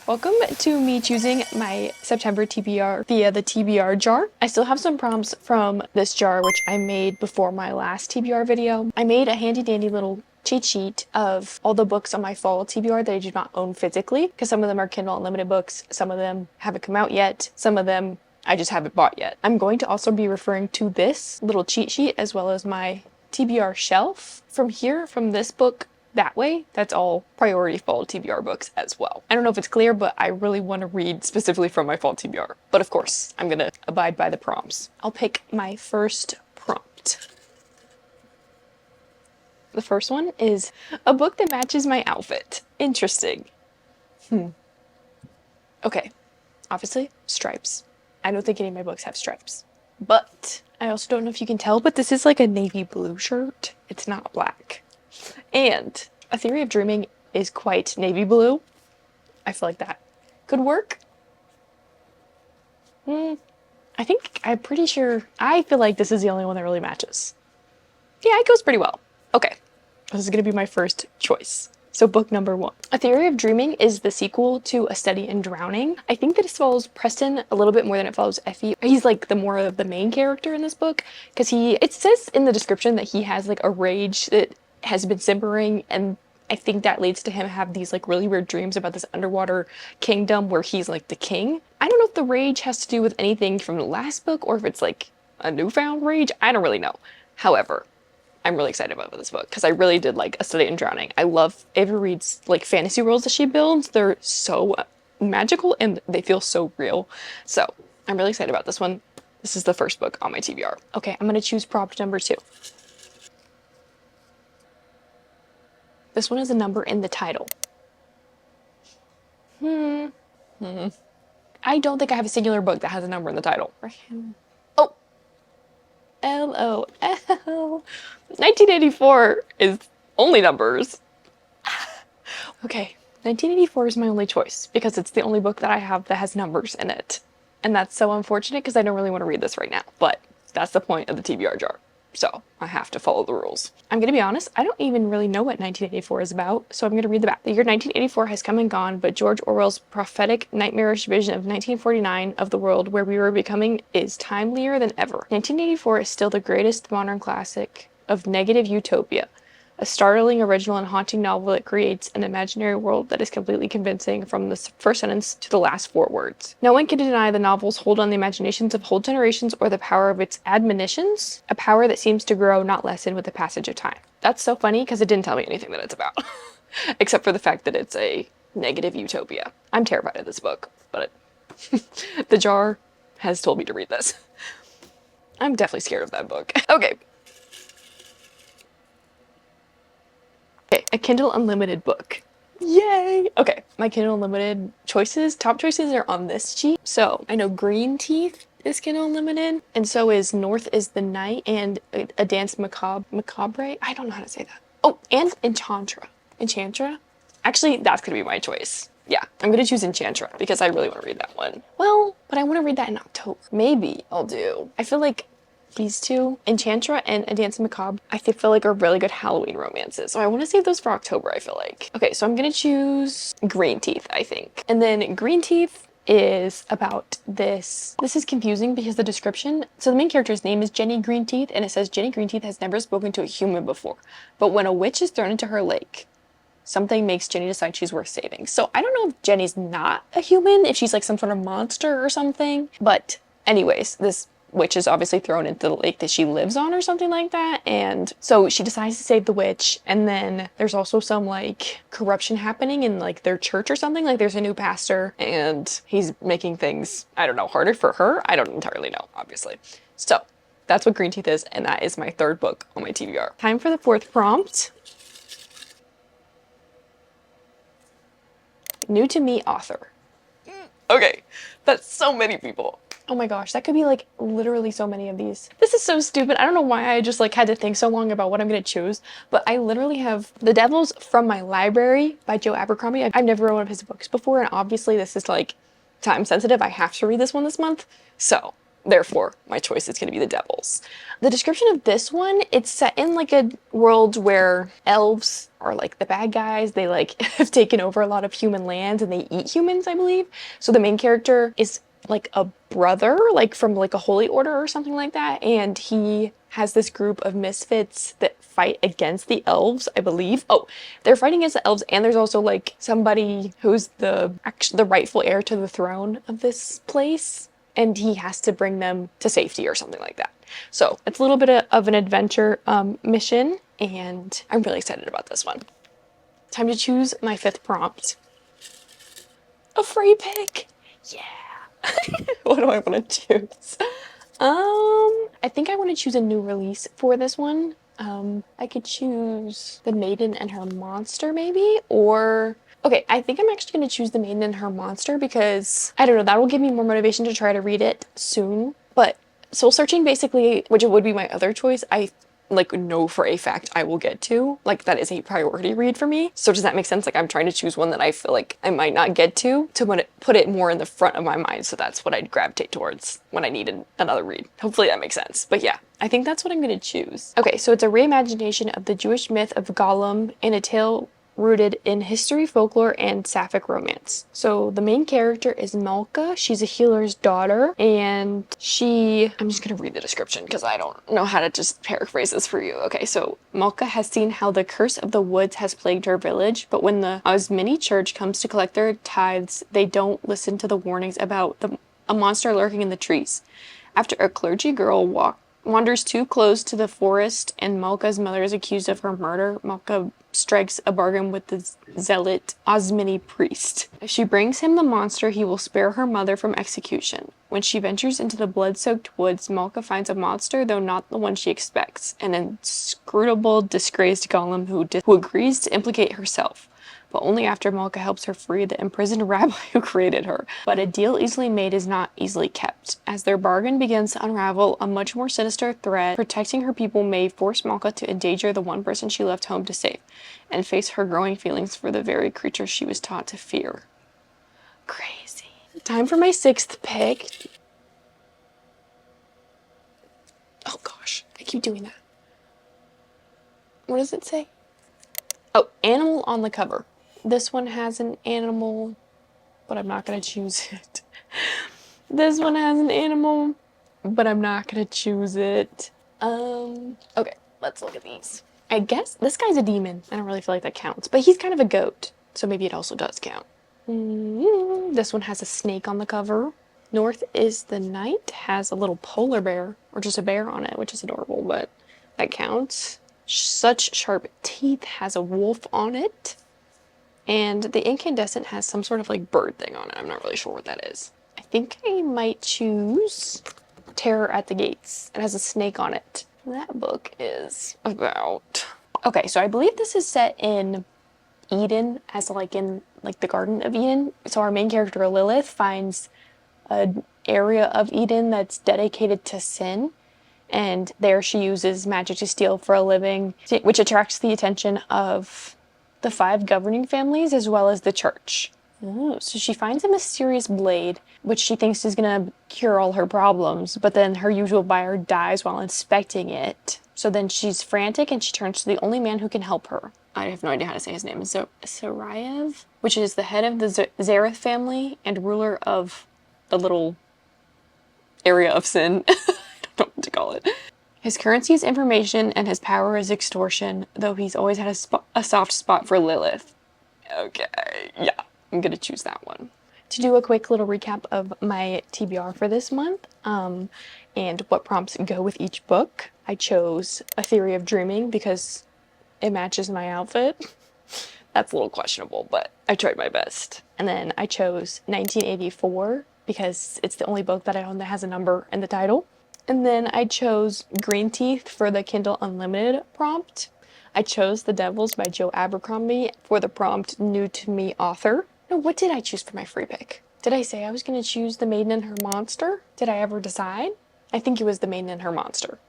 Welcome to me choosing my September TBR via the TBR jar. I still have some prompts from this jar, which I made before my last TBR video. I made a handy dandy little cheat sheet of all the books on my fall TBR that I do not own physically, because some of them are Kindle Unlimited books, some of them haven't come out yet, some of them I just haven't bought yet. I'm going to also be referring to this little cheat sheet as well as my TBR shelf. From here, from this book, that way, that's all priority fall TBR books as well. I don't know if it's clear, but I really want to read specifically from my fall TBR. But of course, I'm gonna abide by the prompts. I'll pick my first prompt. The first one is a book that matches my outfit. Interesting. Okay, obviously, stripes. I don't think any of my books have stripes. But I also don't know if you can tell, but this is like a navy blue shirt. It's not black. And A Theory of Dreaming is quite navy blue. I feel like that could work. I'm pretty sure, I feel like this is the only one that really matches. Yeah, it goes pretty well. Okay, this is gonna be my first choice. So book number 1. A Theory of Dreaming is the sequel to A Study in Drowning. I think that it follows Preston a little bit more than it follows Effie. He's like the more of the main character in this book, because it says in the description that he has like a rage that has been simmering, and I think that leads to him have these like really weird dreams about this underwater kingdom where he's like the king. I don't know if the rage has to do with anything from the last book or if it's like a newfound rage. I don't really know. However, I'm really excited about this book because I really did like A Study in Drowning. I love Avery Reed's like fantasy worlds that she builds. They're so magical and they feel so real. So I'm really excited about this one. This is the first book on my TBR. Okay, I'm gonna choose prompt number 2. This one is a number in the title. I don't think I have a singular book that has a number in the title. Oh, LOL. 1984 is only numbers. Okay, 1984 is my only choice because it's the only book that I have that has numbers in it. And that's so unfortunate because I don't really want to read this right now, but that's the point of the TBR jar. So I have to follow the rules. I'm gonna be honest, I don't even really know what 1984 is about, so I'm gonna read the back. The year 1984 has come and gone, but George Orwell's prophetic, nightmarish vision of 1949 of the world where we were becoming is timelier than ever. 1984 is still the greatest modern classic of negative utopia. A startling, original, and haunting novel that creates an imaginary world that is completely convincing from the first sentence to the last 4 words. No one can deny the novel's hold on the imaginations of whole generations or the power of its admonitions, a power that seems to grow, not lessen, with the passage of time. That's so funny because it didn't tell me anything that it's about, except for the fact that it's a negative utopia. I'm terrified of this book, but the jar has told me to read this. I'm definitely scared of that book. Okay. Okay, a Kindle Unlimited book. Yay! Okay, my Kindle Unlimited choices, top choices are on this sheet. So I know Green Teeth is Kindle Unlimited, and so is North is the Night and A Dance Macabre. I don't know how to say that. Oh, and Enchantra. Actually, that's gonna be my choice. Yeah, I'm gonna choose Enchantra because I really want to read that one. Well, but I want to read that in October. Maybe I'll do. I feel like these two, Enchantra and A Dance Macabre, I feel like are really good Halloween romances. So I want to save those for October, I feel like. Okay, so I'm gonna choose Green Teeth, I think. And then Green Teeth is about this. This is confusing because the description, so the main character's name is Jenny Greenteeth, and it says Jenny Greenteeth has never spoken to a human before. But when a witch is thrown into her lake, something makes Jenny decide she's worth saving. So I don't know if Jenny's not a human, if she's like some sort of monster or something. But anyways, this witch is obviously thrown into the lake that she lives on or something like that, and so she decides to save the witch. And then there's also some like corruption happening in like their church or something. Like there's a new pastor and he's making things, I don't know, harder for her. I don't entirely know, obviously. So that's what Green Teeth is, and that is my 3rd book on my TBR. Time for the 4th prompt. New to me author. Okay, that's so many people. Oh my gosh, that could be like literally so many of these. This is so stupid. I don't know why I just like had to think so long about what I'm gonna choose, but I literally have The Devils from My Library by Joe Abercrombie. I've never read one of his books before, and obviously this is like time sensitive. I have to read this one this month. So Therefore, my choice is going to be the devils. The description of this one, it's set in like a world where elves are like the bad guys. They like have taken over a lot of human lands and they eat humans, I believe. So the main character is like a brother, like from like a holy order or something like that. And he has this group of misfits that fight against the elves, I believe. Oh, they're fighting against the elves, and there's also like somebody who's the rightful heir to the throne of this place, and he has to bring them to safety or something like that. So it's a little bit of an adventure mission, and I'm really excited about this one. Time to choose my 5th prompt. A free pick! Yeah! What do I want to choose? I think I want to choose a new release for this one. I could choose The Maiden and Her Monster, maybe, or okay, I think I'm actually going to choose The Maiden and Her Monster because, I don't know, that will give me more motivation to try to read it soon. But Soul Searching, basically, which would be my other choice, I like know for a fact I will get to. Like, that is a priority read for me. So does that make sense? Like, I'm trying to choose one that I feel like I might not get to put it more in the front of my mind. So that's what I'd gravitate towards when I need another read. Hopefully that makes sense. But yeah, I think that's what I'm going to choose. Okay, so it's a reimagination of the Jewish myth of Gollum in a tale rooted in history, folklore, and sapphic romance. So the main character is Malka. She's a healer's daughter, and I'm just gonna read the description because I don't know how to just paraphrase this for you. Okay, so Malka has seen how the curse of the woods has plagued her village, but when the Osmini church comes to collect their tithes, they don't listen to the warnings about a monster lurking in the trees. After a clergy girl wanders too close to the forest and Malka's mother is accused of her murder, Malka strikes a bargain with the zealot Osmini priest. If she brings him the monster, he will spare her mother from execution. When she ventures into the blood-soaked woods, Malka finds a monster, though not the one she expects, an inscrutable, disgraced golem who agrees to implicate herself, but only after Malka helps her free the imprisoned rabbi who created her. But a deal easily made is not easily kept. As their bargain begins to unravel, a much more sinister threat protecting her people may force Malka to endanger the one person she left home to save, and face her growing feelings for the very creature she was taught to fear. Crazy. Time for my 6th pick. Oh gosh, I keep doing that. What does it say? Oh, animal on the cover. This one has an animal, but I'm not gonna choose it. This one has an animal, but I'm not gonna choose it. Okay, let's look at these. I guess this guy's a demon. I don't really feel like that counts, but he's kind of a goat, so maybe it also does count. This one has a snake on the cover. North is the Night has a little polar bear, or just a bear on it, which is adorable, but that counts. Such Sharp Teeth has a wolf on it. And the Incandescent has some sort of like bird thing on it. I'm not really sure what that is. I think I might choose Terror at the Gates. It has a snake on it. That book is about... Okay, so I believe this is set in Eden, as like in like the Garden of Eden. So our main character Lilith finds an area of Eden that's dedicated to sin, and there she uses magic to steal for a living, which attracts the attention of the 5 governing families as well as the church. Oh, so she finds a mysterious blade, which she thinks is gonna cure all her problems, but then her usual buyer dies while inspecting it. So then she's frantic and she turns to the only man who can help her. I have no idea how to say his name. Sarayev, which is the head of the Zareth family and ruler of the little area of sin. I don't know what to call it. His currency is information and his power is extortion, though he's always had a soft spot for Lilith. Okay, yeah, I'm gonna choose that one. To do a quick little recap of my TBR for this month, and what prompts go with each book, I chose A Theory of Dreaming because it matches my outfit. That's a little questionable, but I tried my best. And then I chose 1984 because it's the only book that I own that has a number in the title. And then I chose Green Teeth for the Kindle Unlimited prompt. I chose The Devils by Joe Abercrombie for the prompt New to Me author. No, what did I choose for my free pick? Did I say I was going to choose The Maiden and Her Monster? Did I ever decide? I think it was The Maiden and Her Monster.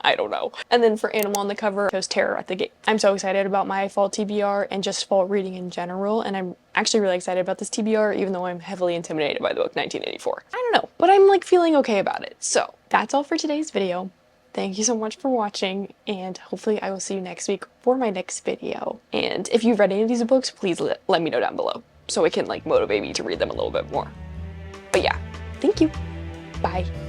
I don't know. And then for animal on the cover, it goes Terror at the Gate. I'm so excited about my fall TBR and just fall reading in general, and I'm actually really excited about this TBR, even though I'm heavily intimidated by the book 1984. I don't know, but I'm like feeling okay about it. So that's all for today's video. Thank you so much for watching, and hopefully I will see you next week for my next video. And if you've read any of these books, please let me know down below so it can like motivate me to read them a little bit more. But yeah, thank you. Bye.